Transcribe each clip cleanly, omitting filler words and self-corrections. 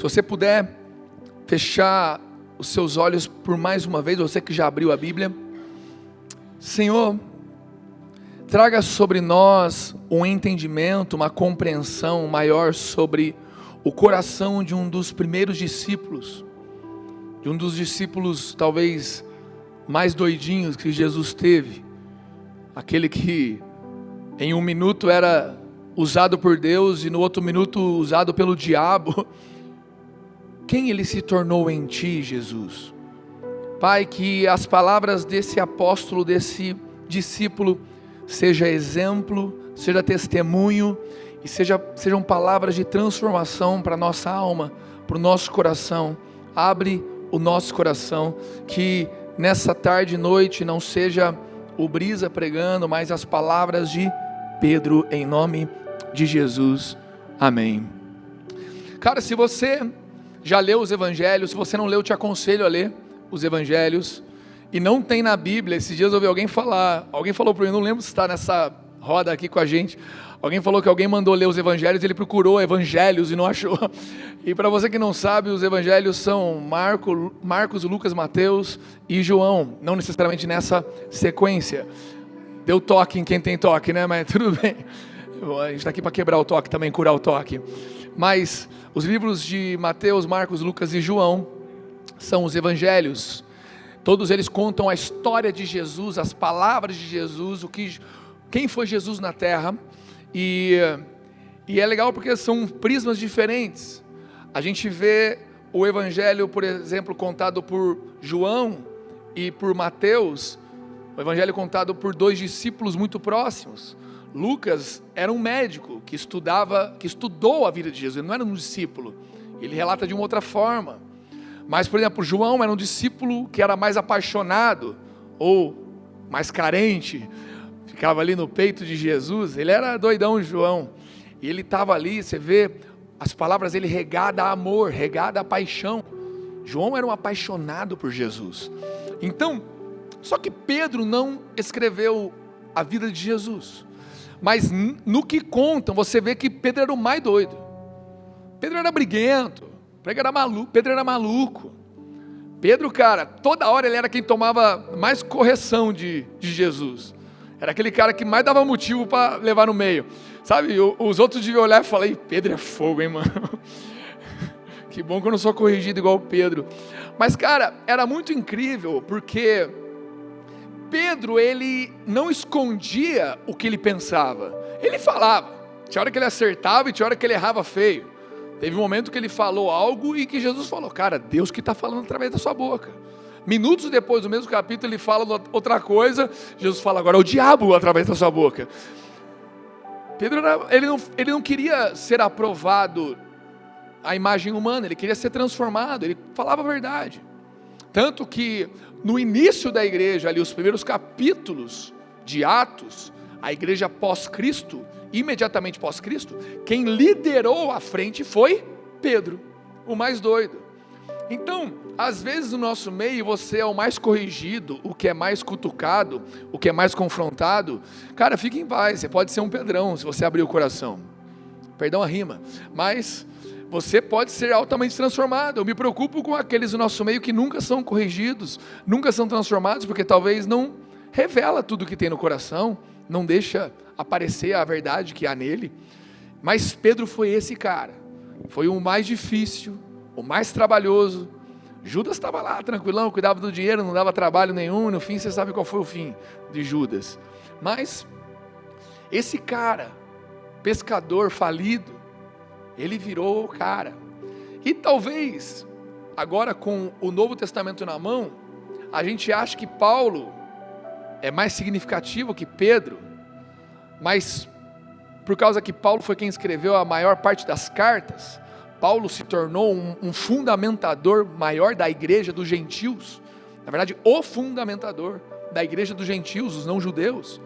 Se você puder fechar os seus olhos por mais uma vez, você que já abriu a Bíblia. Senhor, traga sobre nós um entendimento, uma compreensão maior sobre o coração de um dos primeiros discípulos, de um dos discípulos talvez mais doidinhos que Jesus teve, aquele que em um minuto era usado por Deus e no outro minuto usado pelo diabo. Quem ele se tornou em ti, Jesus? Pai, que as palavras desse apóstolo, desse discípulo, seja exemplo, seja testemunho, e sejam palavras de transformação para a nossa alma, para o nosso coração. Abre o nosso coração, que nessa tarde e noite não seja o Brisa pregando, mas as palavras de Pedro, em nome de Jesus, amém. Cara, se você já leu os evangelhos, se você não leu, eu te aconselho a ler os evangelhos, e não tem na Bíblia. Esses dias eu ouvi alguém falou para mim, não lembro se está nessa roda aqui com a gente, alguém falou que alguém mandou ler os evangelhos, ele procurou evangelhos e não achou. E para você que não sabe, os evangelhos são Marcos, Lucas, Mateus e João, não necessariamente nessa sequência. Deu toque em quem tem toque, né? Mas tudo bem, a gente está aqui para quebrar o toque também, curar o toque. Mas os livros de Mateus, Marcos, Lucas e João são os evangelhos. Todos eles contam a história de Jesus, as palavras de Jesus, quem foi Jesus na terra. E é legal porque são prismas diferentes. A gente vê o evangelho, por exemplo, contado por João e por Mateus, o evangelho contado por dois discípulos muito próximos. Lucas era um médico que estudou a vida de Jesus, ele não era um discípulo, ele relata de uma outra forma. Mas, por exemplo, João era um discípulo que era mais apaixonado, ou mais carente, ficava ali no peito de Jesus, ele era doidão, João, e ele estava ali, você vê, as palavras dele regada a amor, regada a paixão. João era um apaixonado por Jesus. Então, só que Pedro não escreveu a vida de Jesus, mas no que contam, você vê que Pedro era o mais doido. Pedro era briguento, Pedro era maluco. Pedro, cara, toda hora ele era quem tomava mais correção de Jesus. Era aquele cara que mais dava motivo para levar no meio. Sabe, os outros deviam olhar e falar: Pedro é fogo, hein, mano? Que bom que eu não sou corrigido igual o Pedro. Mas, cara, era muito incrível, porque Pedro, ele não escondia o que ele pensava. Ele falava. Tinha hora que ele acertava e tinha hora que ele errava feio. Teve um momento que ele falou algo e que Jesus falou: cara, Deus que está falando através da sua boca. Minutos depois, do mesmo capítulo, ele fala outra coisa. Jesus fala: agora é o diabo através da sua boca. Pedro, ele não queria ser aprovado à imagem humana, ele queria ser transformado, ele falava a verdade. Tanto que no início da igreja, ali os primeiros capítulos de Atos, a igreja pós-Cristo, imediatamente pós-Cristo, quem liderou a frente foi Pedro, o mais doido. Então, às vezes no nosso meio você é o mais corrigido, o que é mais cutucado, o que é mais confrontado. Cara, fique em paz, você pode ser um Pedrão se você abrir o coração. Perdão a rima, mas você pode ser altamente transformado. Eu me preocupo com aqueles do nosso meio que nunca são corrigidos, nunca são transformados, porque talvez não revela tudo que tem no coração, não deixa aparecer a verdade que há nele. Mas Pedro foi esse cara, foi o mais difícil, o mais trabalhoso. Judas estava lá tranquilão, cuidava do dinheiro, não dava trabalho nenhum. No fim você sabe qual foi o fim de Judas. Mas esse cara, pescador falido, ele virou o cara. E talvez agora, com o Novo Testamento na mão, a gente acha que Paulo é mais significativo que Pedro, mas por causa que Paulo foi quem escreveu a maior parte das cartas, Paulo se tornou um fundamentador maior da igreja dos gentios. Na verdade, o fundamentador da igreja dos gentios, os não-judeus.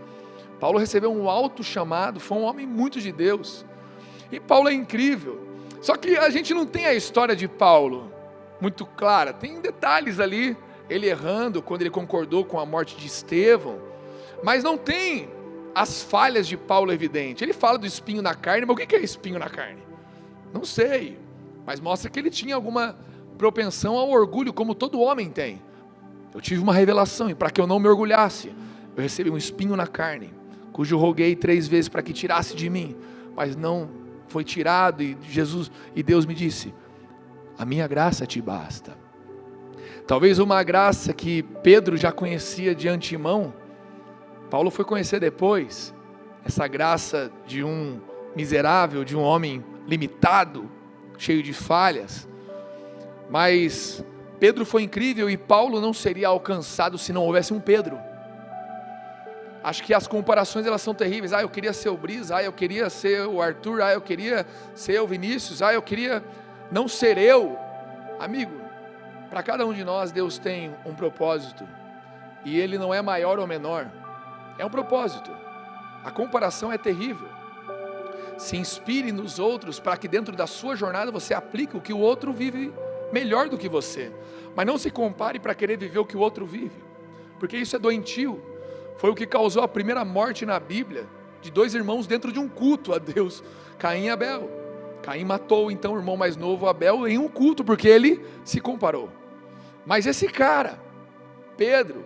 Paulo recebeu um alto chamado, foi um homem muito de Deus. E Paulo é incrível. Só que a gente não tem a história de Paulo muito clara. Tem detalhes ali, ele errando quando ele concordou com a morte de Estevão. Mas não tem as falhas de Paulo evidentes. Ele fala do espinho na carne, mas o que é espinho na carne? Não sei. mas mostra que ele tinha alguma propensão ao orgulho, como todo homem tem. Eu tive uma revelação, e para que eu não me orgulhasse, eu recebi um espinho na carne, cujo roguei 3 vezes para que tirasse de mim, mas não foi tirado, e Deus me disse: a minha graça te basta. Talvez uma graça que Pedro já conhecia de antemão, Paulo foi conhecer depois, essa graça de um miserável, de um homem limitado, cheio de falhas. Mas Pedro foi incrível, e Paulo não seria alcançado se não houvesse um Pedro. Acho que as comparações, elas são terríveis. Eu queria ser o Brisa, eu queria ser o Arthur, eu queria ser o Vinícius, eu queria não ser eu. Amigo, para cada um de nós Deus tem um propósito, e ele não é maior ou menor, é um propósito. A comparação é terrível. Se inspire nos outros, para que dentro da sua jornada você aplique o que o outro vive melhor do que você, mas não se compare para querer viver o que o outro vive, porque isso é doentio. Foi o que causou a primeira morte na Bíblia, de 2 irmãos dentro de um culto a Deus, Caim e Abel. Caim matou então o irmão mais novo, Abel, em um culto, porque ele se comparou. Mas esse cara, Pedro,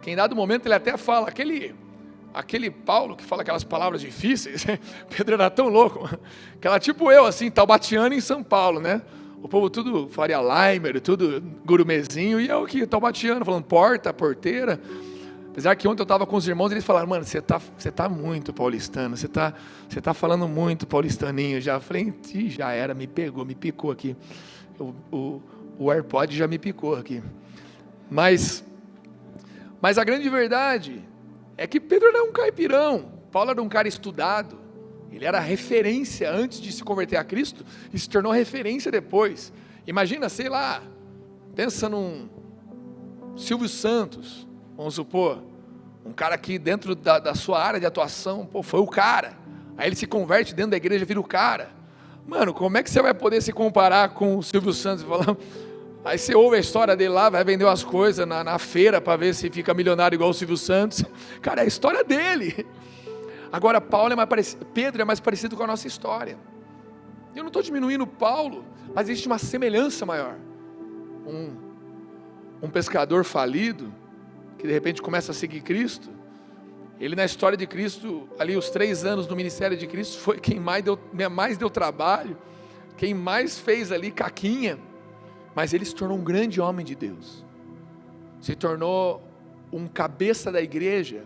que em dado momento ele até fala, aquele Paulo que fala aquelas palavras difíceis, Pedro era tão louco, que era tipo eu, assim, taubatiano em São Paulo, né? O povo tudo Faria Limer, tudo gurumezinho, e eu que taubatiano, falando porta, porteira. Apesar que ontem eu estava com os irmãos, eles falaram: mano, você tá muito paulistano, você tá falando muito paulistaninho já. Eu falei: já era, me picou aqui, o AirPod já me picou aqui. Mas a grande verdade é que Pedro era um caipirão, Paulo era um cara estudado, ele era referência antes de se converter a Cristo, e se tornou referência depois. Imagina, sei lá, pensa num Silvio Santos, vamos supor, um cara que dentro da sua área de atuação, foi o cara, aí ele se converte dentro da igreja, vira o cara. Mano, como é que você vai poder se comparar com o Silvio Santos? Aí você ouve a história dele lá, vai vender umas coisas na feira para ver se fica milionário igual o Silvio Santos. Cara, é a história dele. Agora Pedro é mais parecido com a nossa história. Eu não estou diminuindo Paulo, mas existe uma semelhança maior. Um pescador falido, que de repente começa a seguir Cristo, ele na história de Cristo, ali os 3 anos do ministério de Cristo, foi quem mais deu trabalho, quem mais fez ali caquinha, mas ele se tornou um grande homem de Deus, se tornou um cabeça da igreja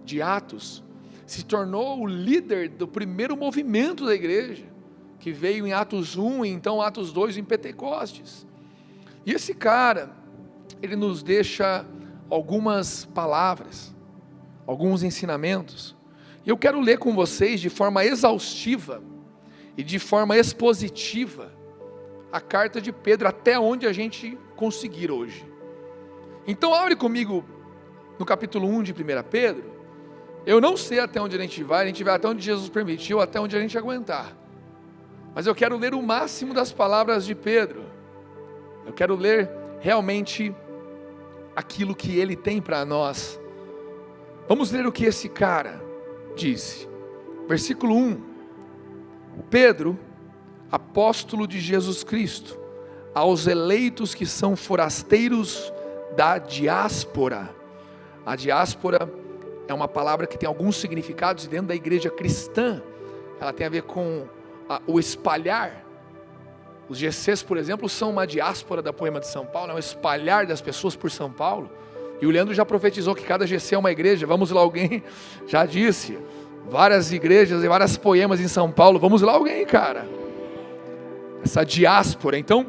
de Atos, se tornou o líder do primeiro movimento da igreja, que veio em Atos 1 e então Atos 2 em Pentecostes. E esse cara, ele nos deixa algumas palavras, alguns ensinamentos, e eu quero ler com vocês de forma exaustiva e de forma expositiva a carta de Pedro, até onde a gente conseguir hoje. Então abre comigo no capítulo 1 de 1 Pedro. Eu não sei até onde a gente vai até onde Jesus permitiu, até onde a gente aguentar, mas eu quero ler o máximo das palavras de Pedro. Eu quero ler realmente aquilo que ele tem para nós. Vamos ler o que esse cara disse. Versículo 1. Pedro, apóstolo de Jesus Cristo, aos eleitos que são forasteiros da diáspora. A diáspora é uma palavra que tem alguns significados dentro da igreja cristã. Ela tem a ver com o espalhar. Os GCs, por exemplo, são uma diáspora da Poema de São Paulo, é um espalhar das pessoas por São Paulo. E o Leandro já profetizou que cada GC é uma igreja. Vamos lá, alguém já disse, várias igrejas e várias poemas em São Paulo. Vamos lá, alguém, cara. Essa diáspora. Então,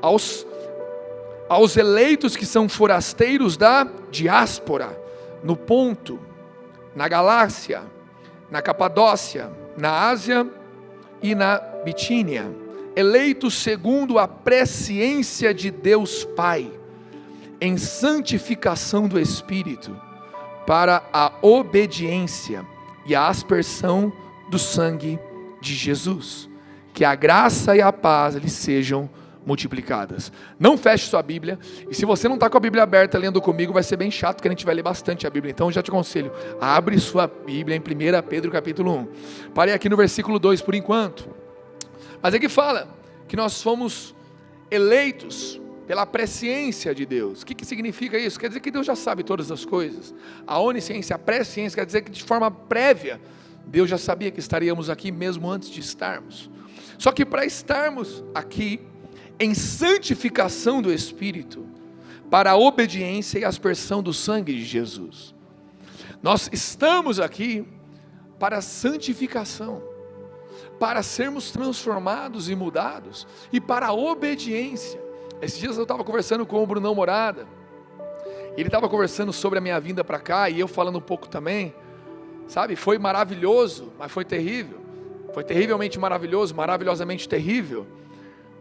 aos eleitos que são forasteiros da diáspora, no Ponto, na Galácia, na Capadócia, na Ásia e na Bitínia, eleitos segundo a presciência de Deus Pai, em santificação do Espírito, para a obediência e a aspersão do sangue de Jesus. Que a graça e a paz lhes sejam multiplicadas. Não feche sua Bíblia, e se você não está com a Bíblia aberta lendo comigo, vai ser bem chato, porque a gente vai ler bastante a Bíblia. Então eu já te aconselho, abre sua Bíblia em 1 Pedro capítulo 1. Parei aqui no versículo 2 por enquanto. Mas aqui fala que nós fomos eleitos pela presciência de Deus. O que significa isso? Quer dizer que Deus já sabe todas as coisas. A onisciência, a presciência, quer dizer que de forma prévia, Deus já sabia que estaríamos aqui mesmo antes de estarmos. Só que para estarmos aqui, em santificação do Espírito, para a obediência e aspersão do sangue de Jesus, nós estamos aqui para a santificação, para sermos transformados e mudados, e para a obediência. Esses dias eu estava conversando com o Brunão Morada, ele estava conversando sobre a minha vinda para cá, e eu falando um pouco também, sabe, foi maravilhoso, mas foi terrível, foi terrivelmente maravilhoso, maravilhosamente terrível.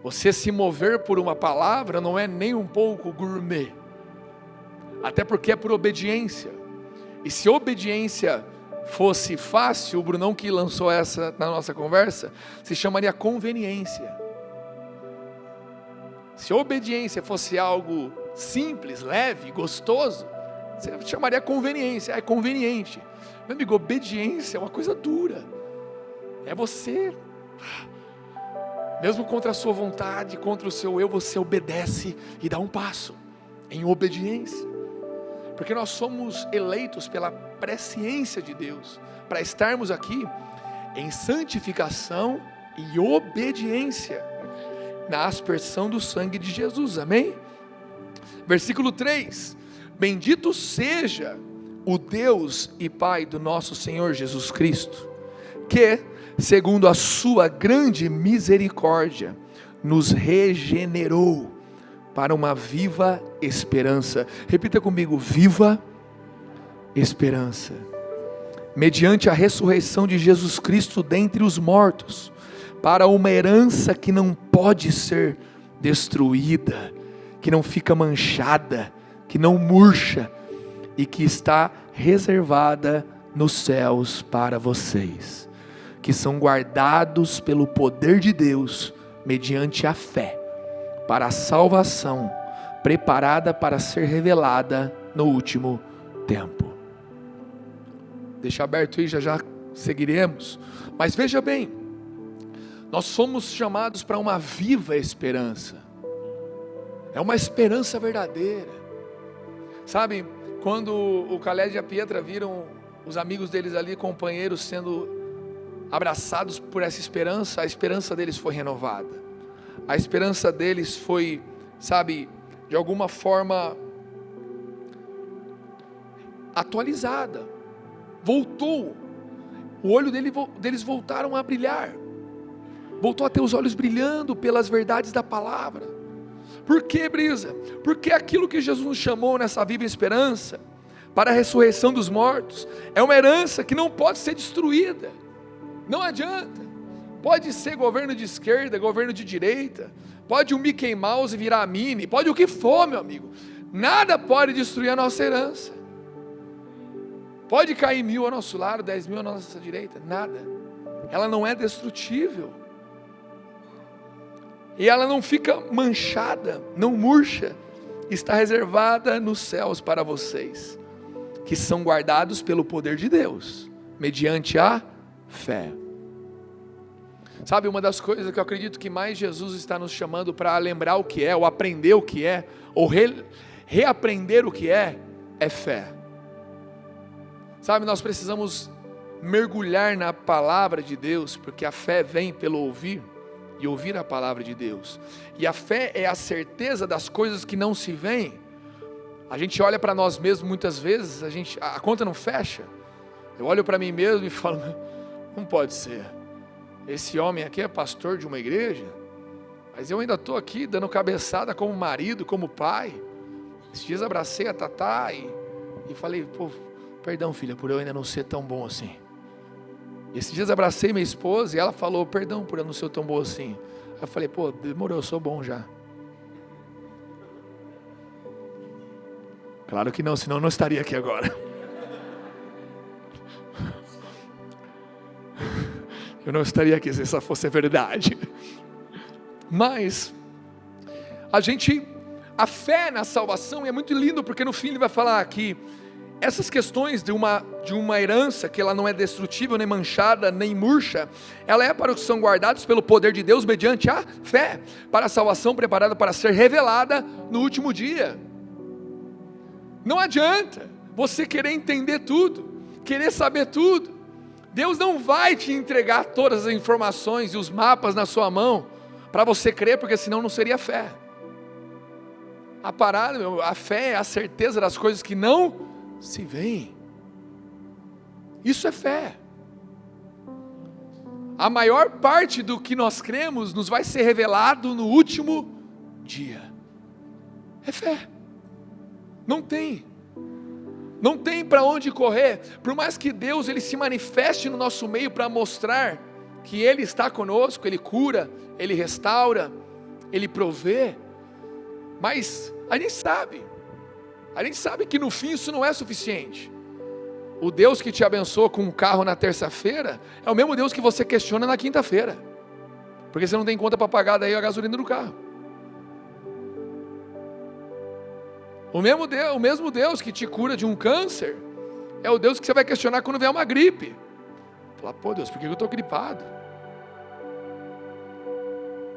Você se mover por uma palavra não é nem um pouco gourmet, até porque é por obediência, e se obediência fosse fácil, o Brunão que lançou essa na nossa conversa, se chamaria conveniência. Se obediência fosse algo simples, leve, gostoso, você chamaria conveniência, é conveniente. Meu amigo, obediência é uma coisa dura, é você, mesmo contra a sua vontade, contra o seu eu, você obedece e dá um passo, em obediência, porque nós somos eleitos pela presciência de Deus, para estarmos aqui em santificação e obediência, na aspersão do sangue de Jesus, amém? Versículo 3, bendito seja o Deus e Pai do nosso Senhor Jesus Cristo, que, segundo a sua grande misericórdia, nos regenerou para uma viva esperança. Repita comigo: viva esperança, mediante a ressurreição de Jesus Cristo dentre os mortos, para uma herança que não pode ser destruída, que não fica manchada, que não murcha, e que está reservada nos céus para vocês, que são guardados pelo poder de Deus, mediante a fé, para a salvação, preparada para ser revelada no último tempo. Deixa aberto aí, já seguiremos, mas veja bem, nós somos chamados para uma viva esperança, é uma esperança verdadeira, sabe, quando o Caled e a Pietra viram os amigos deles ali, companheiros, sendo abraçados por essa esperança, a esperança deles foi renovada, a esperança deles foi, sabe, de alguma forma atualizada, voltou, o olho deles voltaram a brilhar, voltou a ter os olhos brilhando pelas verdades da palavra. Por que, Brisa? Porque aquilo que Jesus nos chamou nessa viva esperança, para a ressurreição dos mortos, é uma herança que não pode ser destruída, não adianta, pode ser governo de esquerda, governo de direita, pode o Mickey Mouse virar a Minnie, pode o que for, meu amigo, nada pode destruir a nossa herança, pode cair 1000 ao nosso lado, 10.000 à nossa direita, nada, ela não é destrutível, e ela não fica manchada, não murcha, está reservada nos céus para vocês, que são guardados pelo poder de Deus, mediante a fé. Sabe, uma das coisas que eu acredito que mais Jesus está nos chamando para lembrar o que é, ou aprender o que é, ou reaprender o que é fé. Sabe, nós precisamos mergulhar na palavra de Deus, porque a fé vem pelo ouvir, e ouvir a palavra de Deus, e a fé é a certeza das coisas que não se veem. A gente olha para nós mesmos muitas vezes, a conta não fecha, eu olho para mim mesmo e falo, não pode ser, esse homem aqui é pastor de uma igreja, mas eu ainda estou aqui dando cabeçada como marido, como pai. Esses dias abracei a Tatá e falei, pô, perdão filha, por eu ainda não ser tão bom assim. Esses dias abracei minha esposa e ela falou, perdão por eu não ser tão bom assim. Eu falei, pô, demorou, eu sou bom já. Claro que não, senão eu não estaria aqui agora. Eu não estaria aqui se essa fosse a verdade. Mas a fé na salvação é muito lindo, porque no fim ele vai falar que essas questões de uma de uma herança que ela não é destrutível, nem manchada, nem murcha. Ela é para os que são guardados pelo poder de Deus mediante a fé, para a salvação preparada para ser revelada no último dia. Não adianta você querer entender tudo, querer saber tudo. Deus não vai te entregar todas as informações e os mapas na sua mão para você crer, porque senão não seria fé. A fé é a certeza das coisas que não se veem. Isso é fé. A maior parte do que nós cremos nos vai ser revelado no último dia. É fé. Não tem para onde correr. Por mais que Deus ele se manifeste no nosso meio para mostrar que Ele está conosco, Ele cura, Ele restaura, Ele provê, mas a gente sabe que no fim isso não é suficiente. O Deus que te abençoa com um carro na terça-feira é o mesmo Deus que você questiona na quinta-feira, porque você não tem conta para pagar daí a gasolina do carro. O mesmo Deus que te cura de um câncer é o Deus que você vai questionar quando vier uma gripe. Falar, pô Deus, por que eu estou gripado?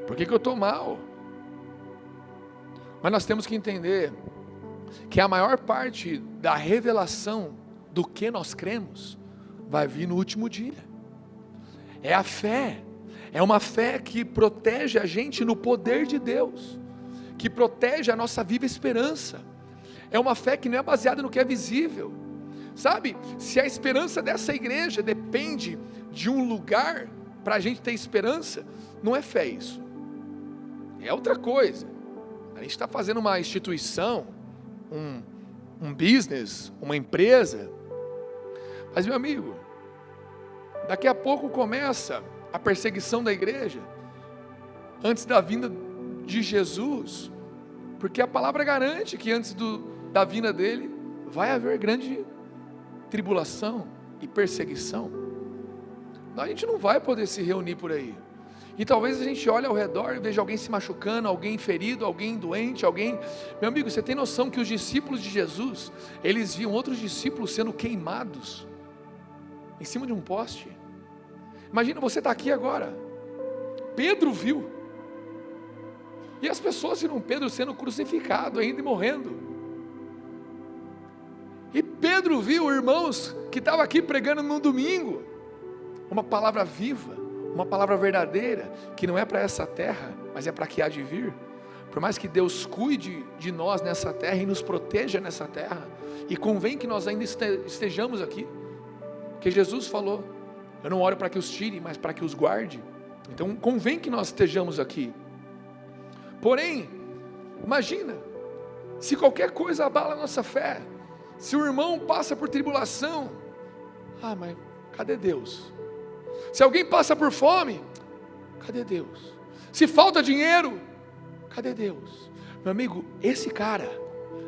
Por que eu estou mal? Mas nós temos que entender que a maior parte da revelação do que nós cremos vai vir no último dia. É a fé. É uma fé que protege a gente no poder de Deus, que protege a nossa viva esperança. É uma fé que não é baseada no que é visível. Sabe, se a esperança dessa igreja depende de um lugar para a gente ter esperança, não é fé isso. É outra coisa. A gente está fazendo uma instituição, um business, uma empresa. Mas meu amigo, daqui a pouco começa a perseguição da igreja, antes da vinda de Jesus, porque a palavra garante que antes da vinda dele, vai haver grande tribulação e perseguição. A gente não vai poder se reunir por aí, e talvez a gente olhe ao redor e veja alguém se machucando, alguém ferido, alguém doente, meu amigo, você tem noção que os discípulos de Jesus, eles viam outros discípulos sendo queimados, em cima de um poste. Imagina você estar aqui agora, Pedro viu, e as pessoas viram Pedro sendo crucificado ainda e morrendo, e Pedro viu irmãos que estavam aqui pregando no domingo, uma palavra viva, uma palavra verdadeira, que não é para essa terra, mas é para que há de vir. Por mais que Deus cuide de nós nessa terra e nos proteja nessa terra, e convém que nós ainda estejamos aqui, porque Jesus falou, eu não oro para que os tire, mas para que os guarde. Então convém que nós estejamos aqui. Porém, imagina, se qualquer coisa abala a nossa fé, se o irmão passa por tribulação, mas cadê Deus? Se alguém passa por fome, cadê Deus? Se falta dinheiro, cadê Deus? Meu amigo, esse cara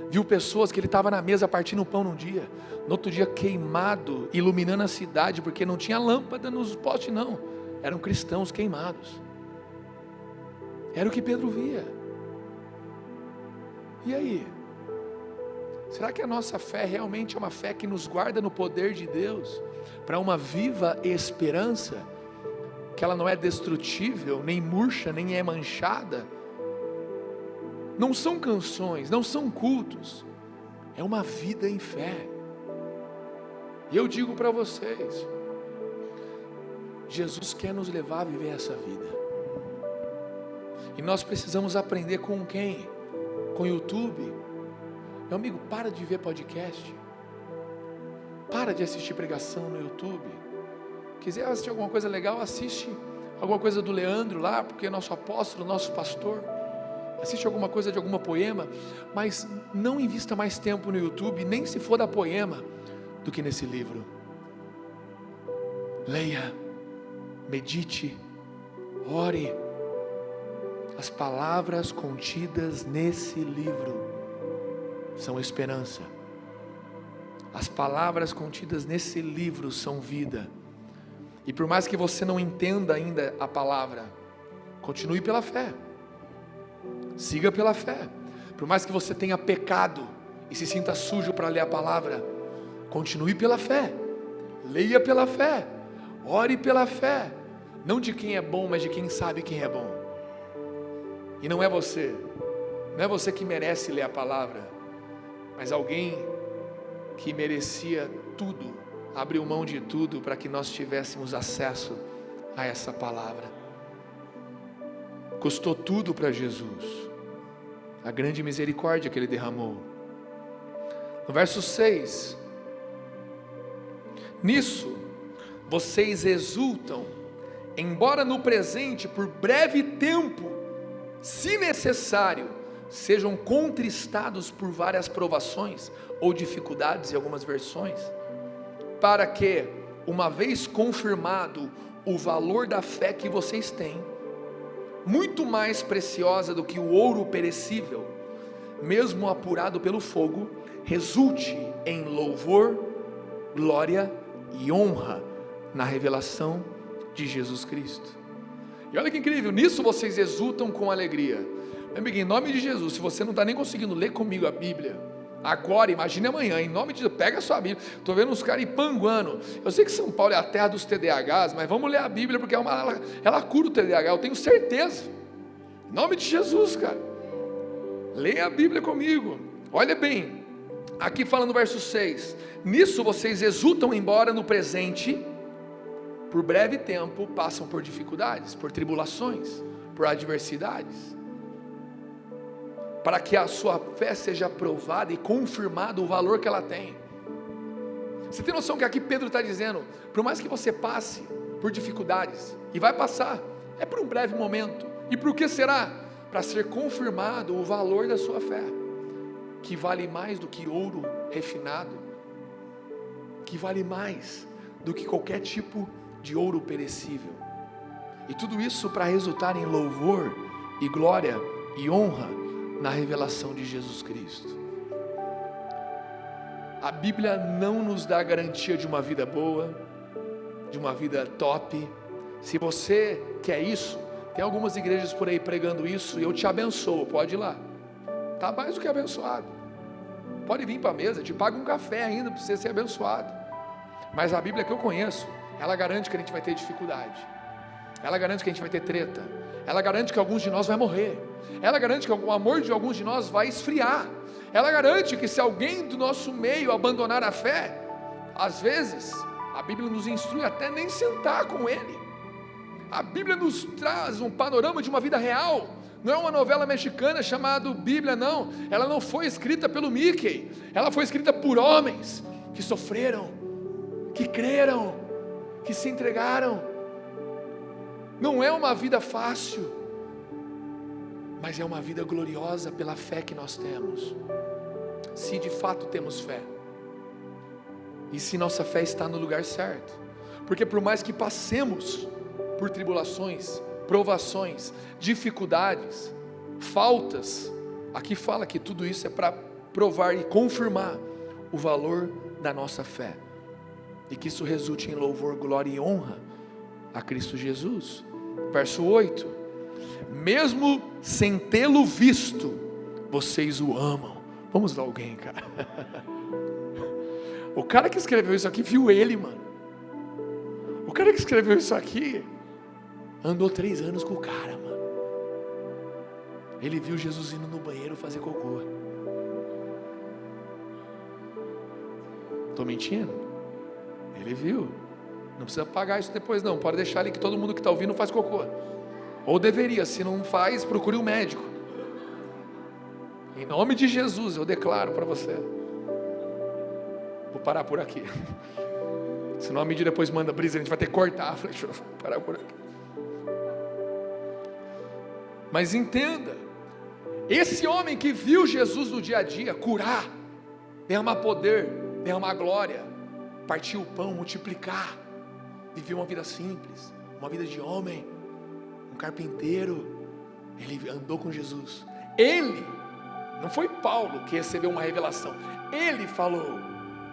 viu pessoas que ele estava na mesa partindo pão num dia, no outro dia queimado, iluminando a cidade, porque não tinha lâmpada nos postes não, eram cristãos queimados. Era o que Pedro via. E aí? Será que a nossa fé realmente é uma fé que nos guarda no poder de Deus, para uma viva esperança, que ela não é destrutível, nem murcha, nem é manchada? Não são canções, não são cultos, é uma vida em fé. E eu digo para vocês, Jesus quer nos levar a viver essa vida, e nós precisamos aprender com quem? Com o YouTube. Meu amigo, para de ver podcast, para de assistir pregação no YouTube. Quiser assistir alguma coisa legal, assiste alguma coisa do Leandro lá, porque é nosso apóstolo, nosso pastor. Assiste alguma coisa de alguma poema, mas não invista mais tempo no YouTube, nem se for da poema, do que nesse livro. Leia, medite, ore. As palavras contidas nesse livro são esperança. As palavras contidas nesse livro são vida. E por mais que você não entenda ainda a palavra, continue pela fé. Siga pela fé. Por mais que você tenha pecado e se sinta sujo para ler a palavra, continue pela fé. leia pela fé, ore pela fé, não de quem é bom, mas de quem sabe quem é bom. E não é você que merece ler a palavra, mas alguém que merecia tudo, abriu mão de tudo para que nós tivéssemos acesso a essa palavra. Custou tudo para Jesus, a grande misericórdia que Ele derramou. No verso 6, nisso vocês exultam, embora no presente, por breve tempo, se necessário, sejam contristados por várias provações ou dificuldades em algumas versões, para que, uma vez confirmado o valor da fé que vocês têm, muito mais preciosa do que o ouro perecível, mesmo apurado pelo fogo, resulte em louvor, glória e honra na revelação de Jesus Cristo. E olha que incrível, nisso vocês exultam com alegria. Meu amigo, em nome de Jesus, se você não está nem conseguindo ler comigo a Bíblia, agora, imagine amanhã, em nome de Jesus, pega a sua Bíblia. Estou vendo uns caras panguando. Eu sei que São Paulo é a terra dos TDAHs, mas vamos ler a Bíblia, porque ela cura o TDAH, eu tenho certeza. Em nome de Jesus, cara. Leia a Bíblia comigo. Olha bem, aqui fala no verso 6, nisso vocês exultam, embora no presente, por breve tempo, passam por dificuldades, por tribulações, por adversidades, para que a sua fé seja provada e confirmado o valor que ela tem. Você tem noção que aqui Pedro está dizendo, por mais que você passe por dificuldades, e vai passar, é por um breve momento. E por que será? Para ser confirmado o valor da sua fé, que vale mais do que ouro refinado, que vale mais do que qualquer tipo de ouro perecível. E tudo isso para resultar em louvor e glória e honra na revelação de Jesus Cristo. A Bíblia não nos dá garantia de uma vida boa, de uma vida top. Se você quer isso, tem algumas igrejas por aí pregando isso, e eu te abençoo, pode ir lá, está mais do que abençoado, pode vir para a mesa, te paga um café ainda para você ser abençoado. Mas a Bíblia que eu conheço, ela garante que a gente vai ter dificuldade, ela garante que a gente vai ter treta, ela garante que alguns de nós vai morrer, ela garante que o amor de alguns de nós vai esfriar, ela garante que se alguém do nosso meio abandonar a fé, às vezes, a Bíblia nos instrui até nem sentar com ele. A Bíblia nos traz um panorama de uma vida real, não é uma novela mexicana chamada Bíblia, não, ela não foi escrita pelo Mickey, ela foi escrita por homens que sofreram, que creram, que se entregaram. Não é uma vida fácil, mas é uma vida gloriosa pela fé que nós temos, se de fato temos fé, e se nossa fé está no lugar certo, porque por mais que passemos por tribulações, provações, dificuldades, faltas, aqui fala que tudo isso é para provar e confirmar o valor da nossa fé, e que isso resulte em louvor, glória e honra a Cristo Jesus. Verso 8, mesmo sem tê-lo visto, vocês o amam. Vamos lá alguém, cara. O cara que escreveu isso aqui viu ele, mano. O cara que escreveu isso aqui andou 3 anos com o cara, mano. Ele viu Jesus indo no banheiro fazer cocô. Estou mentindo? Ele viu. Não precisa pagar isso depois não, pode deixar ali que todo mundo que está ouvindo faz cocô. Ou deveria, se não faz, procure um médico. Em nome de Jesus eu declaro para você. Vou parar por aqui. Senão a mídia depois manda brisa, a gente vai ter que cortar. Falei, deixa eu parar por aqui. Mas entenda, esse homem que viu Jesus no dia a dia curar, derramar poder, derramar glória, partir o pão, multiplicar, viver uma vida simples, uma vida de homem, um carpinteiro, ele andou com Jesus. Ele, não foi Paulo que recebeu uma revelação, ele falou,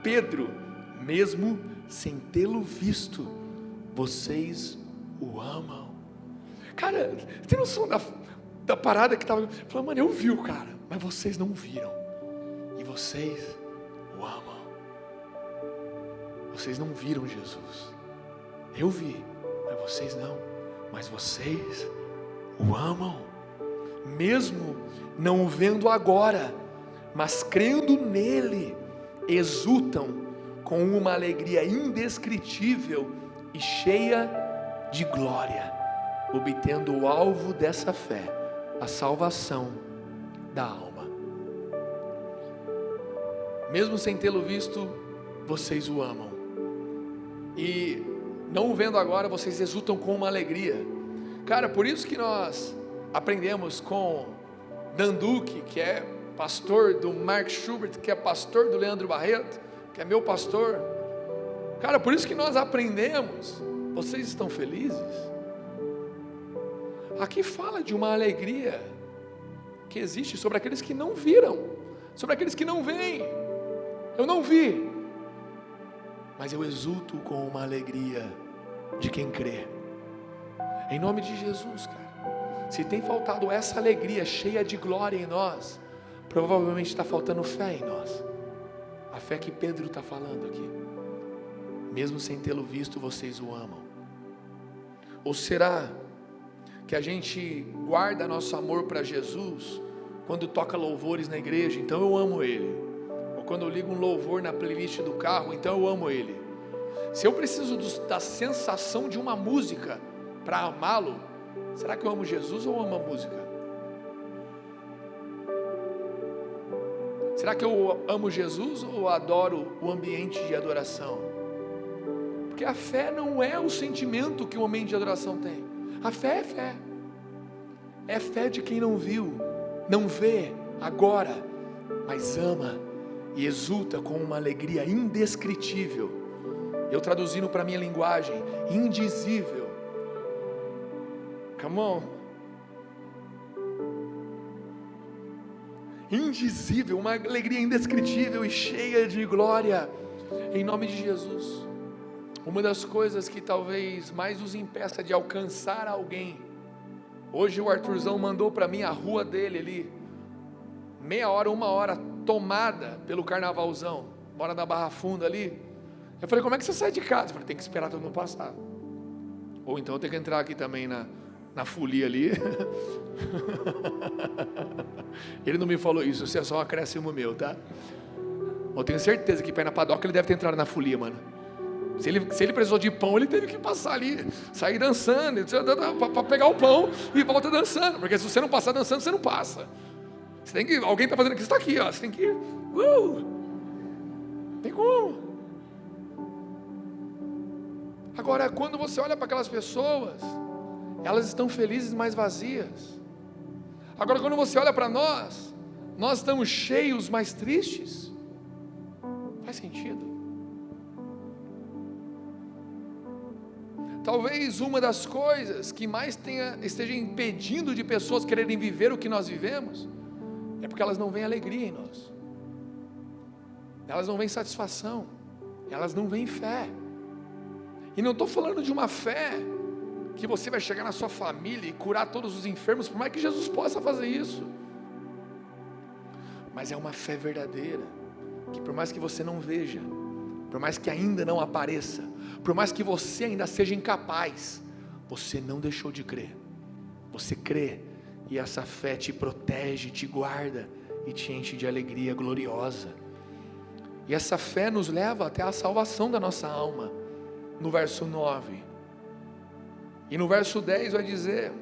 Pedro, mesmo sem tê-lo visto, vocês o amam. Cara, tem noção da parada que estava falando, mano, eu vi o cara, mas vocês não viram, e vocês o amam. vocês não viram Jesus. Eu vi, mas vocês não. Mas vocês o amam, mesmo não o vendo agora, mas crendo nele, exultam com uma alegria indescritível e cheia de glória, obtendo o alvo dessa fé, a salvação da alma. Mesmo sem tê-lo visto, vocês o amam, e não o vendo agora, vocês exultam com uma alegria. Cara, por isso que nós aprendemos com Dan Duque, que é pastor do Mark Schubert, que é pastor do Leandro Barreto, que é meu pastor. Cara, por isso que nós aprendemos. Vocês estão felizes? Aqui fala de uma alegria que existe sobre aqueles que não viram, sobre aqueles que não veem. Eu não vi, mas eu exulto com uma alegria de quem crê. Em nome de Jesus, cara. Se tem faltado essa alegria cheia de glória em nós, provavelmente está faltando fé em nós. A fé que Pedro está falando aqui. Mesmo sem tê-lo visto, vocês o amam. Ou será que a gente guarda nosso amor para Jesus quando toca louvores na igreja? Então eu amo Ele. Ou quando eu ligo um louvor na playlist do carro, então eu amo Ele. Se eu preciso da sensação de uma música para amá-lo, será que eu amo Jesus ou amo a música? Será que eu amo Jesus ou adoro o ambiente de adoração? Porque a fé não é o sentimento que o ambiente de adoração tem. A fé é fé. É fé de quem não viu, não vê agora, mas ama e exulta com uma alegria indescritível. Eu traduzindo para a minha linguagem, indizível. Come on. Indizível, uma alegria indescritível e cheia de glória, em nome de Jesus. Uma das coisas que talvez mais nos impeça de alcançar alguém, hoje o Arthurzão mandou para mim a rua dele ali, meia hora, uma hora, tomada pelo carnavalzão, mora na Barra Funda ali. Eu falei, como é que você sai de casa? Eu falei, tem que esperar todo mundo passar, ou então eu tenho que entrar aqui também na folia ali. Ele não me falou isso, isso é só um acréscimo meu, tá? Eu tenho certeza que para ir na padoca ele deve ter entrado na folia, mano. Se ele precisou de pão, ele teve que passar ali, sair dançando, para pegar o pão e volta dançando, porque se você não passar dançando, você não passa. Você tem que, alguém está fazendo aqui, você está aqui, ó, você tem que ir, tem como. Agora, quando você olha para aquelas pessoas, elas estão felizes, mas vazias. Agora, quando você olha para nós estamos cheios, mas tristes. Faz sentido? Talvez uma das coisas que mais esteja impedindo de pessoas quererem viver o que nós vivemos, é porque elas não veem alegria em nós, elas não veem satisfação, elas não veem fé. E não estou falando de uma fé que você vai chegar na sua família e curar todos os enfermos, por mais que Jesus possa fazer isso, mas é uma fé verdadeira, que por mais que você não veja, por mais que ainda não apareça, por mais que você ainda seja incapaz, você não deixou de crer, você crê, e essa fé te protege, te guarda, e te enche de alegria gloriosa, e essa fé nos leva até a salvação da nossa alma, no verso 9, e no verso 10 vai dizer,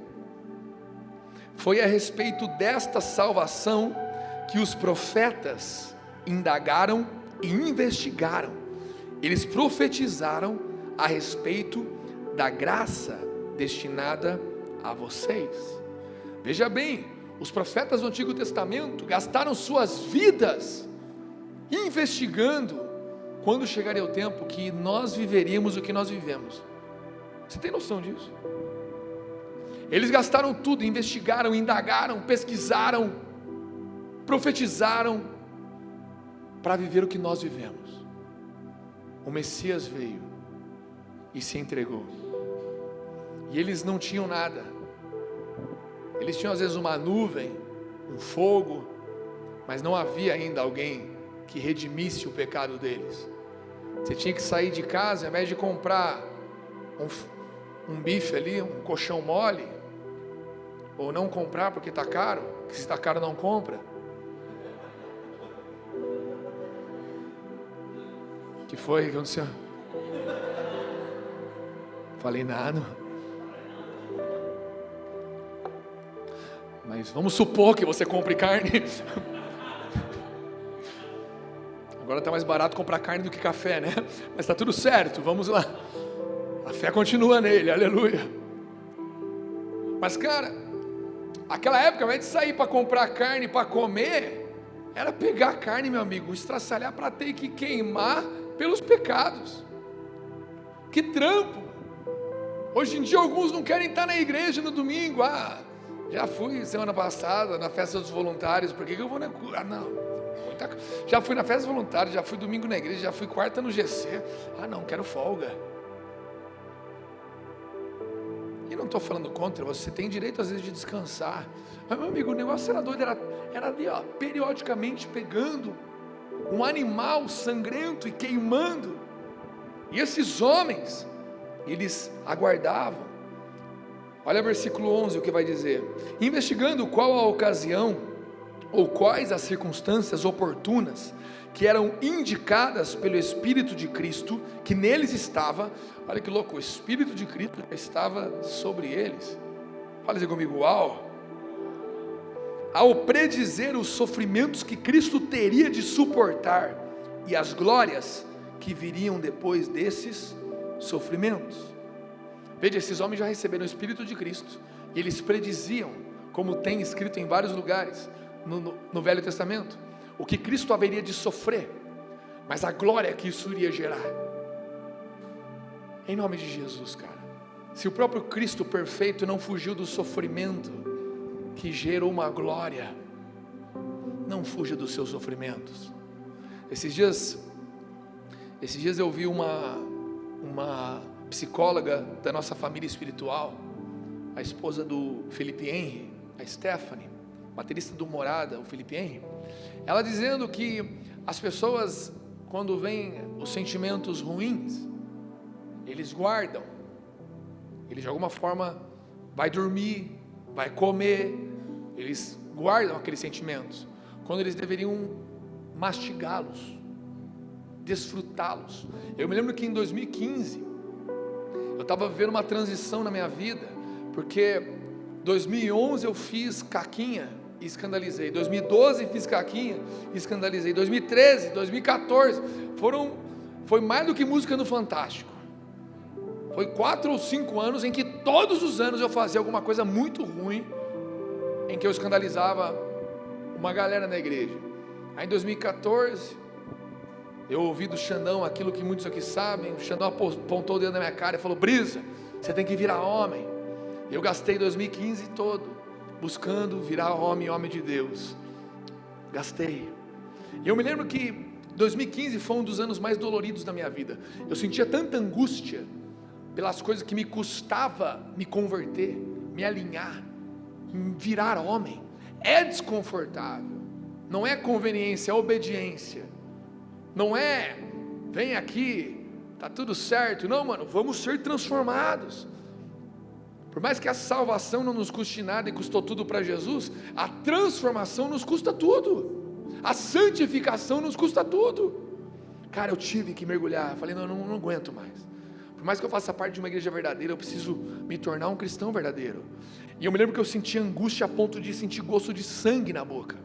foi a respeito desta salvação, que os profetas indagaram e investigaram, eles profetizaram a respeito da graça destinada a vocês. Veja bem, os profetas do Antigo Testamento gastaram suas vidas investigando quando chegaria o tempo que nós viveríamos o que nós vivemos. Você tem noção disso? Eles gastaram tudo, investigaram, indagaram, pesquisaram, profetizaram para viver o que nós vivemos. O Messias veio e se entregou, e eles não tinham nada, eles tinham às vezes uma nuvem, um fogo, mas não havia ainda alguém que redimisse o pecado deles. Você tinha que sair de casa, ao invés de comprar um bife ali, um colchão mole, ou não comprar porque está caro, que se está caro não compra. O que foi que aconteceu? Falei nada. Mas vamos supor que você compre carne. Agora está mais barato comprar carne do que café, né? Mas está tudo certo, vamos lá. A fé continua nele, aleluia. Mas cara, aquela época, ao invés de sair para comprar carne para comer, era pegar a carne, meu amigo, estraçalhar para ter que queimar pelos pecados. Que trampo! Hoje em dia alguns não querem estar na igreja no domingo. Já fui semana passada na festa dos voluntários, por que eu vou na... não. Já fui na festa dos voluntários, já fui domingo na igreja, já fui quarta no GC. Não, quero folga. E não estou falando contra, você tem direito às vezes de descansar. Mas meu amigo, o negócio era doido, era ali, periodicamente pegando um animal sangrento e queimando. E esses homens, eles aguardavam. Olha o versículo 11, o que vai dizer: investigando qual a ocasião ou quais as circunstâncias oportunas que eram indicadas pelo Espírito de Cristo, que neles estava. Olha que louco, o Espírito de Cristo estava sobre eles. Fala assim comigo, uau! Ao predizer os sofrimentos que Cristo teria de suportar e as glórias que viriam depois desses sofrimentos. Veja, esses homens já receberam o Espírito de Cristo, e eles prediziam, como tem escrito em vários lugares no Velho Testamento, o que Cristo haveria de sofrer, mas a glória que isso iria gerar. Em nome de Jesus, cara, se o próprio Cristo perfeito não fugiu do sofrimento que gerou uma glória, não fuja dos seus sofrimentos. Esses dias eu vi uma psicóloga da nossa família espiritual, a esposa do Felipe Henry, a Stephanie, baterista do Morada, o Felipe Henry, ela dizendo que as pessoas, quando vêm os sentimentos ruins, eles guardam, eles de alguma forma vai dormir, vai comer, eles guardam aqueles sentimentos, quando eles deveriam mastigá-los, desfrutá-los. Eu me lembro que em 2015, eu estava vivendo uma transição na minha vida, porque 2011 eu fiz caquinha e escandalizei, 2012 fiz caquinha e escandalizei, 2013, 2014, foi mais do que música no Fantástico, foi 4 ou 5 anos em que todos os anos eu fazia alguma coisa muito ruim, em que eu escandalizava uma galera na igreja. Aí em 2014, eu ouvi do Xandão aquilo que muitos aqui sabem. O Xandão apontou o dedo na minha cara e falou: Brisa, você tem que virar homem. Eu gastei 2015 todo buscando virar homem de Deus. Gastei. E eu me lembro que 2015 foi um dos anos mais doloridos da minha vida. Eu sentia tanta angústia pelas coisas que me custava me converter, me alinhar, virar homem. É desconfortável, não é conveniência, é obediência. Não é, vem aqui, tá tudo certo. Não, mano, vamos ser transformados. Por mais que a salvação não nos custe nada e custou tudo para Jesus, a transformação nos custa tudo. A santificação nos custa tudo. Cara, eu tive que mergulhar. Falei, não aguento mais. Por mais que eu faça parte de uma igreja verdadeira, eu preciso me tornar um cristão verdadeiro. E eu me lembro que eu sentia angústia a ponto de sentir gosto de sangue na boca.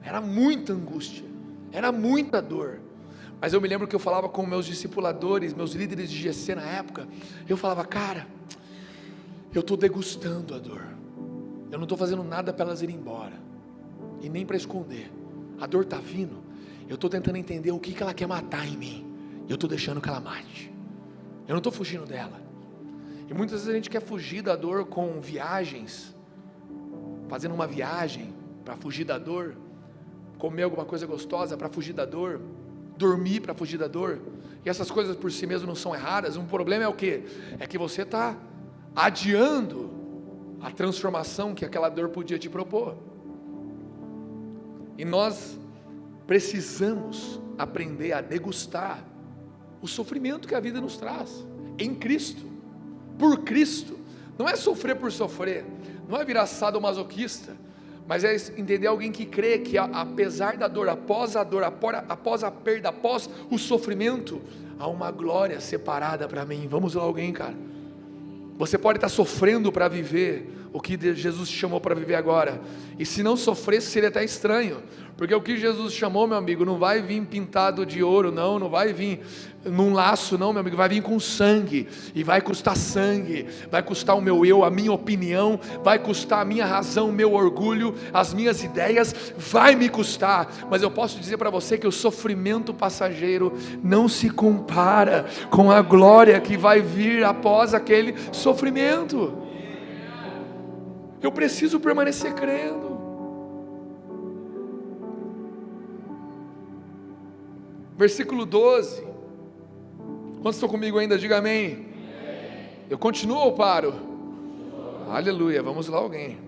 Era muita angústia, era muita dor. Mas eu me lembro que eu falava com meus discipuladores, meus líderes de GC na época. Eu falava, cara, eu estou degustando a dor. Eu não estou fazendo nada para elas irem embora, e nem para esconder. A dor está vindo, eu estou tentando entender o que ela quer matar em mim, e eu estou deixando que ela mate. Eu não estou fugindo dela. E muitas vezes a gente quer fugir da dor com viagens, fazendo uma viagem para fugir da dor, comer alguma coisa gostosa para fugir da dor, dormir para fugir da dor. E essas coisas por si mesmo não são erradas. Um problema é o quê? É que você está adiando a transformação que aquela dor podia te propor. E nós precisamos aprender a degustar o sofrimento que a vida nos traz, em Cristo, por Cristo. Não é sofrer por sofrer, não é virar sadomasoquista, mas é entender alguém que crê que apesar da dor, após a perda, após o sofrimento, há uma glória separada para mim. Vamos lá, alguém, cara. Você pode estar sofrendo para viver o que Jesus te chamou para viver agora, e se não sofresse seria até estranho, porque o que Jesus chamou, meu amigo, não vai vir pintado de ouro, não vai vir num laço, não, meu amigo, vai vir com sangue, e vai custar sangue, vai custar o meu eu, a minha opinião, vai custar a minha razão, o meu orgulho, as minhas ideias, vai me custar, mas eu posso dizer para você que o sofrimento passageiro não se compara com a glória que vai vir após aquele sofrimento. Eu preciso permanecer crendo. Versículo 12. Quantos estão comigo ainda? Diga amém. Eu continuo ou paro? Aleluia, vamos lá, alguém.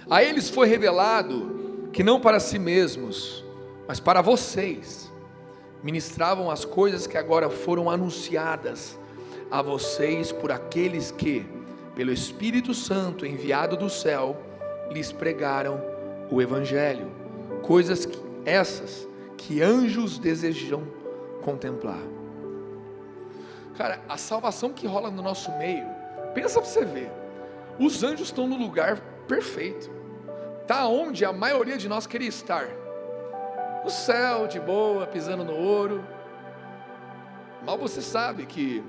A eles foi revelado que não para si mesmos, mas para vocês, ministravam as coisas que agora foram anunciadas a vocês por aqueles que, pelo Espírito Santo enviado do céu, lhes pregaram o Evangelho, coisas essas que anjos desejam contemplar. Cara, a salvação que rola no nosso meio, pensa para você ver, os anjos estão no lugar perfeito, está onde a maioria de nós queria estar, no céu, de boa, pisando no ouro. Mal você sabe que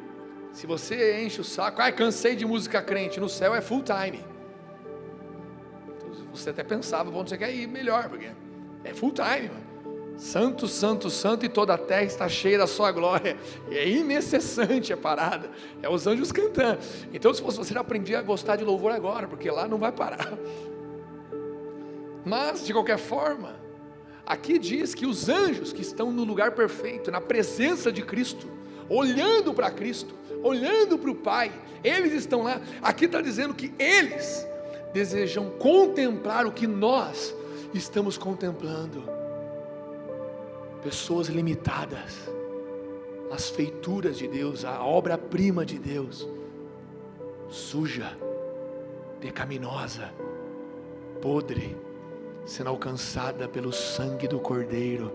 se você enche o saco, cansei de música crente, no céu é full time. Então, você até pensava, onde você quer ir melhor, porque é full time, mano. Santo, santo, santo, e toda a terra está cheia da sua glória. E é incessante a parada, é os anjos cantando. Então se você já aprendia a gostar de louvor agora, porque lá não vai parar. Mas de qualquer forma, aqui diz que os anjos que estão no lugar perfeito, na presença de Cristo, olhando para Cristo, olhando para o Pai, eles estão lá. Aqui está dizendo que eles desejam contemplar o que nós estamos contemplando. Pessoas limitadas, as feituras de Deus, a obra-prima de Deus, suja, pecaminosa, podre, sendo alcançada pelo sangue do Cordeiro,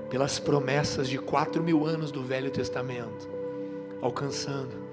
pelas promessas de 4.000 anos do Velho Testamento, alcançando.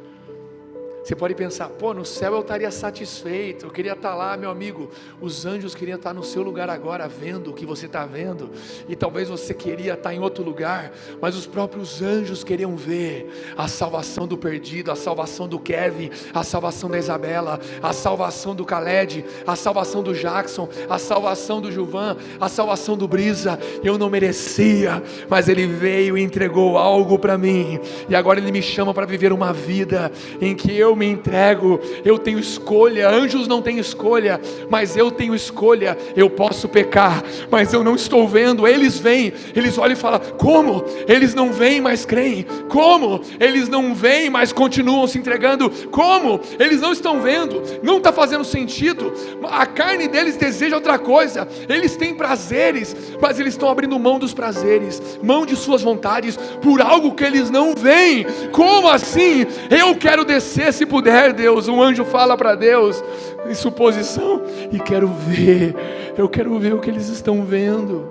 Você pode pensar, no céu eu estaria satisfeito, eu queria estar lá, meu amigo. Os anjos queriam estar no seu lugar agora, vendo o que você está vendo, e talvez você queria estar em outro lugar, mas os próprios anjos queriam ver a salvação do perdido, a salvação do Kevin, a salvação da Isabela, a salvação do Khaled, a salvação do Jackson, a salvação do Gilvan, a salvação do Brisa. Eu não merecia, mas Ele veio e entregou algo para mim, e agora Ele me chama para viver uma vida em que eu me entrego. Eu tenho escolha. Anjos não têm escolha, mas eu tenho escolha. Eu posso pecar, mas eu não estou vendo. Eles vêm, eles olham e falam: como? Eles não veem, mas creem. Como? Eles não veem, mas continuam se entregando. Como? Eles não estão vendo, não está fazendo sentido. A carne deles deseja outra coisa. Eles têm prazeres, mas eles estão abrindo mão dos prazeres, mão de suas vontades, por algo que eles não veem. Como assim? Eu quero descer, se puder, Deus. Um anjo fala para Deus em suposição, e quero ver. Eu quero ver o que eles estão vendo.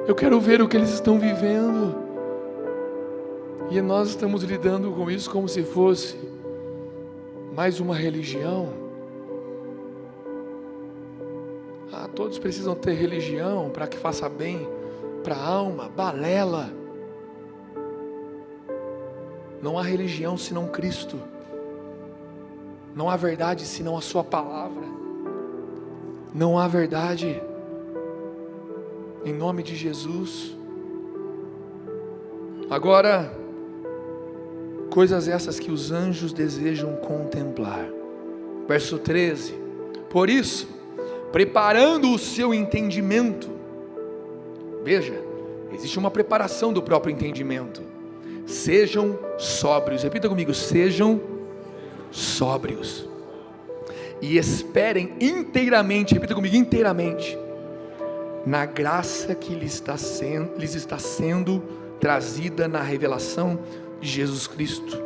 Eu quero ver o que eles estão vivendo. E nós estamos lidando com isso como se fosse mais uma religião. Todos precisam ter religião para que faça bem para a alma. Balela. Não há religião senão Cristo. Não há verdade senão a sua palavra. Não há verdade. Em nome de Jesus. Agora, coisas essas que os anjos desejam contemplar. Verso 13. Por isso, preparando o seu entendimento. Veja, existe uma preparação do próprio entendimento. Sejam sóbrios. Repita comigo: sejam sóbrios. E esperem inteiramente. Repita comigo: inteiramente. na graça que lhes está sendo trazida na revelação de Jesus Cristo.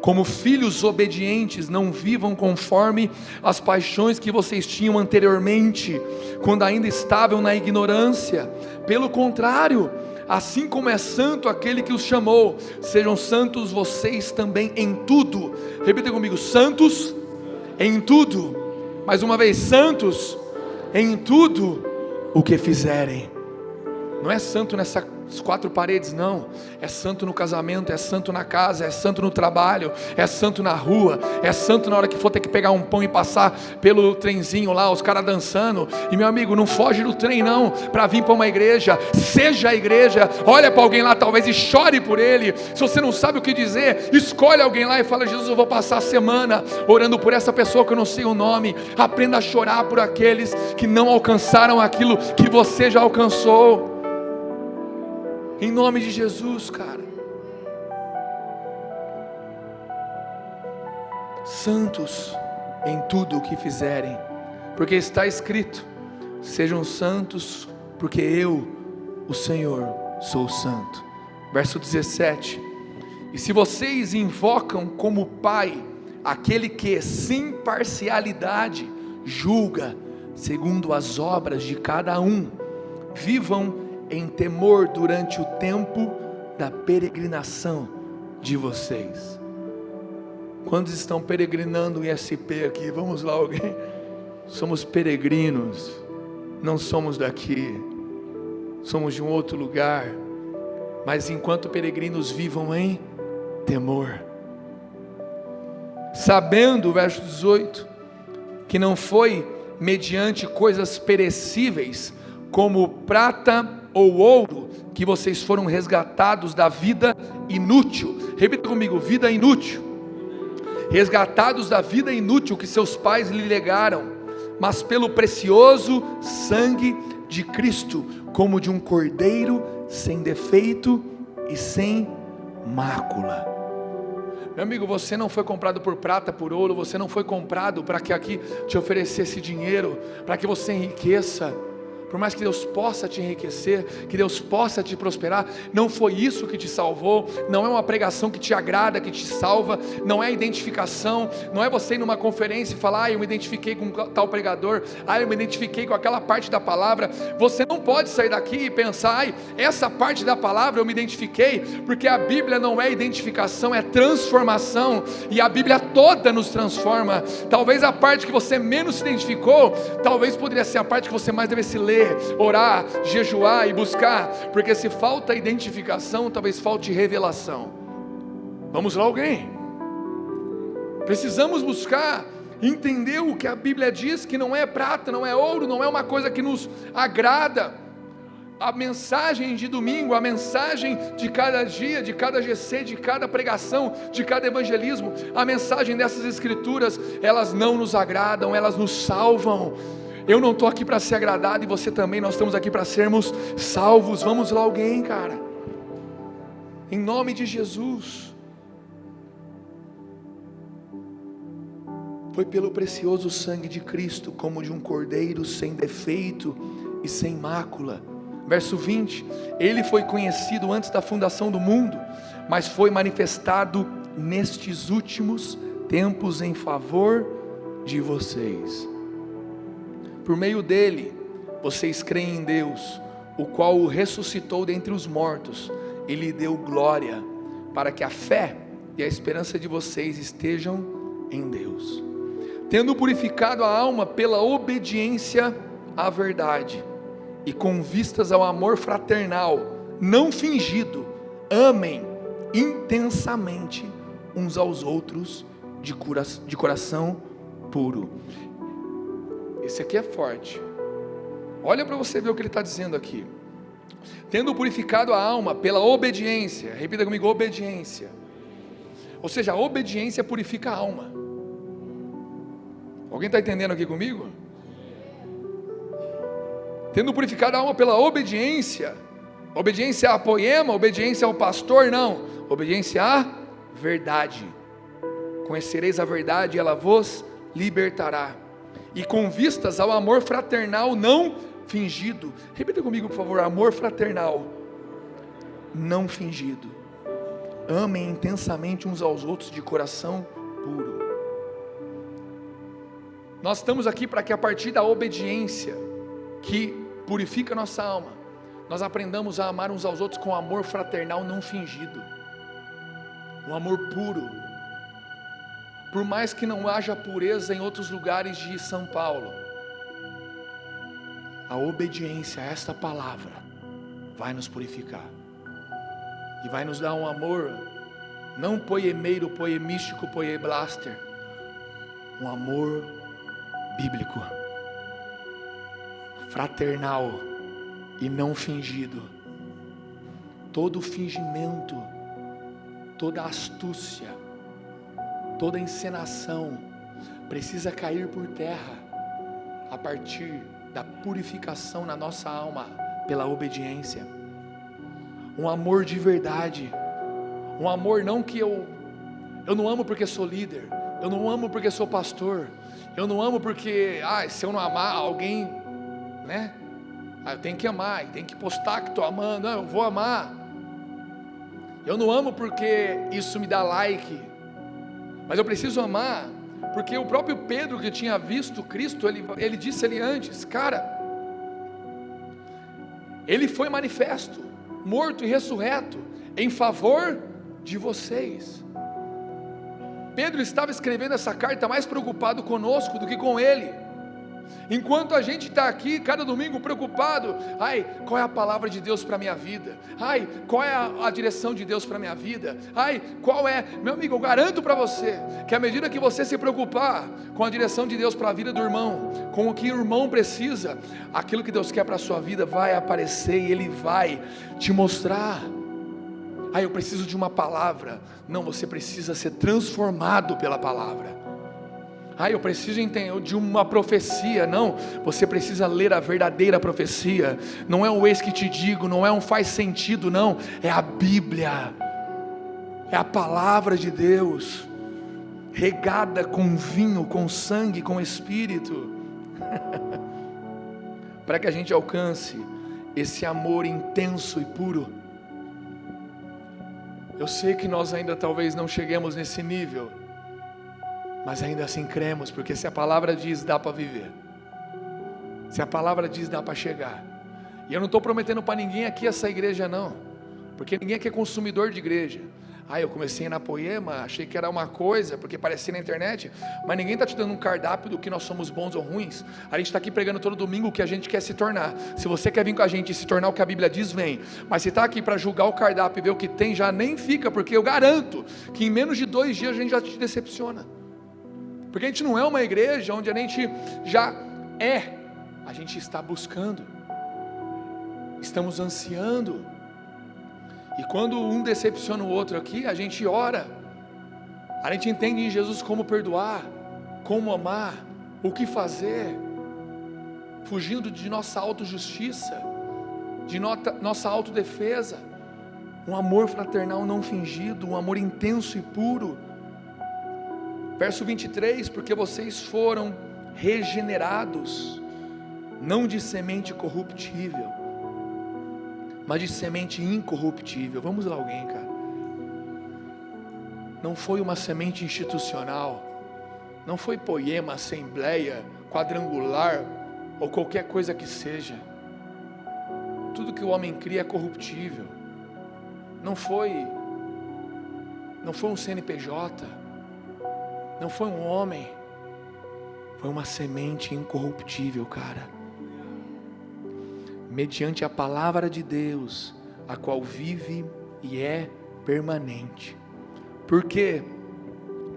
Como filhos obedientes, não vivam conforme as paixões que vocês tinham anteriormente, quando ainda estavam na ignorância. Pelo contrário, assim como é santo aquele que os chamou, sejam santos vocês também em tudo. Repita comigo: santos em tudo. Mais uma vez: santos em tudo o que fizerem. Não é santo nessas quatro paredes, não. É santo no casamento, é santo na casa, é santo no trabalho, é santo na rua, é santo na hora que for ter que pegar um pão e passar pelo trenzinho lá, os caras dançando. E meu amigo, não foge do trem não, para vir para uma igreja. Seja a igreja. Olha para alguém lá talvez e chore por ele. Se você não sabe o que dizer, escolhe alguém lá e fala: Jesus, eu vou passar a semana orando por essa pessoa que eu não sei o nome. Aprenda a chorar por aqueles que não alcançaram aquilo que você já alcançou. Em nome de Jesus, cara. Santos em tudo o que fizerem, porque está escrito: sejam santos, porque eu, o Senhor, sou santo. Verso 17: e se vocês invocam como Pai aquele que sem parcialidade julga segundo as obras de cada um, vivam em temor durante o tempo da peregrinação de vocês. Quantos estão peregrinando em SP aqui? Vamos lá, alguém? Somos peregrinos, não somos daqui, somos de um outro lugar, mas enquanto peregrinos vivam em temor, sabendo, verso 18, que não foi mediante coisas perecíveis, como prata ou ouro, que vocês foram resgatados da vida inútil. Repita comigo: vida inútil. Resgatados da vida inútil que seus pais lhe legaram, mas pelo precioso sangue de Cristo, como de um cordeiro sem defeito e sem mácula. Meu amigo, você não foi comprado por prata, por ouro. Você não foi comprado para que aqui te oferecesse dinheiro, para que você enriqueça. Por mais que Deus possa te enriquecer, que Deus possa te prosperar, não foi isso que te salvou. Não é uma pregação que te agrada, que te salva. Não é identificação. Não é você ir numa conferência e falar: eu me identifiquei com tal pregador, eu me identifiquei com aquela parte da palavra. Você não pode sair daqui e pensar: essa parte da palavra eu me identifiquei, porque a Bíblia não é identificação, é transformação, e a Bíblia toda nos transforma. Talvez a parte que você menos se identificou, talvez poderia ser a parte que você mais devesse ler, orar, jejuar e buscar, porque se falta identificação, talvez falte revelação. Vamos lá, alguém? Precisamos buscar entender o que a Bíblia diz, que não é prata, não é ouro, não é uma coisa que nos agrada. A mensagem de domingo, a mensagem de cada dia, de cada GC, de cada pregação, de cada evangelismo, a mensagem dessas escrituras, elas não nos agradam, elas nos salvam. Eu não estou aqui para ser agradado, e você também. Nós estamos aqui para sermos salvos. Vamos lá, alguém, cara, em nome de Jesus. Foi pelo precioso sangue de Cristo, como de um cordeiro sem defeito e sem mácula. Verso 20: ele foi conhecido antes da fundação do mundo, mas foi manifestado nestes últimos tempos em favor de vocês. Por meio dele, vocês creem em Deus, o qual o ressuscitou dentre os mortos e lhe deu glória, para que a fé e a esperança de vocês estejam em Deus. Tendo purificado a alma pela obediência à verdade, e com vistas ao amor fraternal, não fingido, amem intensamente uns aos outros de coração puro. Esse aqui é forte. Olha para você ver o que ele está dizendo aqui. Tendo purificado a alma pela obediência. Repita comigo: obediência. Ou seja, a obediência purifica a alma. Alguém está entendendo aqui comigo? Tendo purificado a alma pela obediência. Obediência a poema, obediência ao pastor, não. Obediência à verdade. Conhecereis a verdade e ela vos libertará. E com vistas ao amor fraternal não fingido. Repita comigo, por favor: amor fraternal, não fingido. Amem intensamente uns aos outros de coração puro. Nós estamos aqui para que a partir da obediência, que purifica nossa alma, nós aprendamos a amar uns aos outros com amor fraternal não fingido, um amor puro. Por mais que não haja pureza em outros lugares de São Paulo, a obediência a esta palavra vai nos purificar e vai nos dar um amor não poemeiro, poemístico, poeblaster, um amor bíblico, fraternal e não fingido. Todo fingimento, toda astúcia, toda encenação precisa cair por terra a partir da purificação na nossa alma pela obediência. Um amor de verdade, um amor não que eu não amo porque sou líder, eu não amo porque sou pastor, eu não amo porque, se eu não amar alguém, né? Eu tenho que amar, tem que postar que estou amando, eu vou amar. Eu não amo porque isso me dá like, mas eu preciso amar, porque o próprio Pedro, que tinha visto Cristo, ele disse ali antes, cara, ele foi manifesto, morto e ressurreto, em favor de vocês. Pedro estava escrevendo essa carta mais preocupado conosco do que com ele. Enquanto a gente está aqui cada domingo preocupado, qual é a palavra de Deus para a minha vida? Qual é a direção de Deus para a minha vida? Qual é, meu amigo, eu garanto para você, que à medida que você se preocupar com a direção de Deus para a vida do irmão, com o que o irmão precisa, aquilo que Deus quer para a sua vida vai aparecer e Ele vai te mostrar. Eu preciso de uma palavra. Não, você precisa ser transformado pela palavra. Eu preciso entender de uma profecia. Não, você precisa ler a verdadeira profecia. Não é o eis que te digo, não é um faz sentido, não. É a Bíblia, é a palavra de Deus, regada com vinho, com sangue, com Espírito, para que a gente alcance esse amor intenso e puro. Eu sei que nós ainda talvez não cheguemos nesse nível, mas ainda assim cremos, porque se a palavra diz, dá para viver. Se a palavra diz, dá para chegar. E eu não estou prometendo para ninguém aqui essa igreja não, porque ninguém aqui é consumidor de igreja. Eu comecei na Poema, achei que era uma coisa, porque parecia na internet, mas ninguém está te dando um cardápio do que nós somos bons ou ruins. A gente está aqui pregando todo domingo o que a gente quer se tornar. Se você quer vir com a gente e se tornar o que a Bíblia diz, vem. Mas se está aqui para julgar o cardápio e ver o que tem, já nem fica, porque eu garanto que em menos de 2 dias a gente já te decepciona. Porque a gente não é uma igreja onde a gente já é, a gente está buscando, estamos ansiando. E quando um decepciona o outro aqui, a gente ora, a gente entende em Jesus como perdoar, como amar, o que fazer, fugindo de nossa autojustiça, de nossa autodefesa, um amor fraternal não fingido, um amor intenso e puro. Verso 23, porque vocês foram regenerados, não de semente corruptível, mas de semente incorruptível. Vamos lá alguém, cara. Não foi uma semente institucional, não foi Poema, assembleia, quadrangular, ou qualquer coisa que seja. Tudo que o homem cria é corruptível. Não foi um CNPJ, não foi um homem, foi uma semente incorruptível, cara. Mediante a palavra de Deus, a qual vive e é permanente. Porque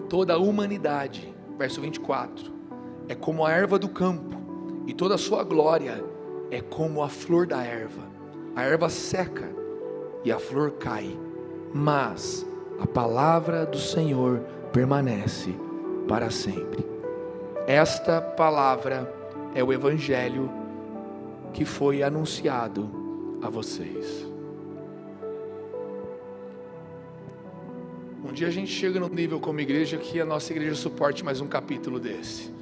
toda a humanidade, verso 24, é como a erva do campo, e toda a sua glória é como a flor da erva. A erva seca e a flor cai, mas a palavra do Senhor permanece para sempre. Esta palavra é o Evangelho que foi anunciado a vocês. Um dia a gente chega no nível como igreja que a nossa igreja suporte mais um capítulo desse.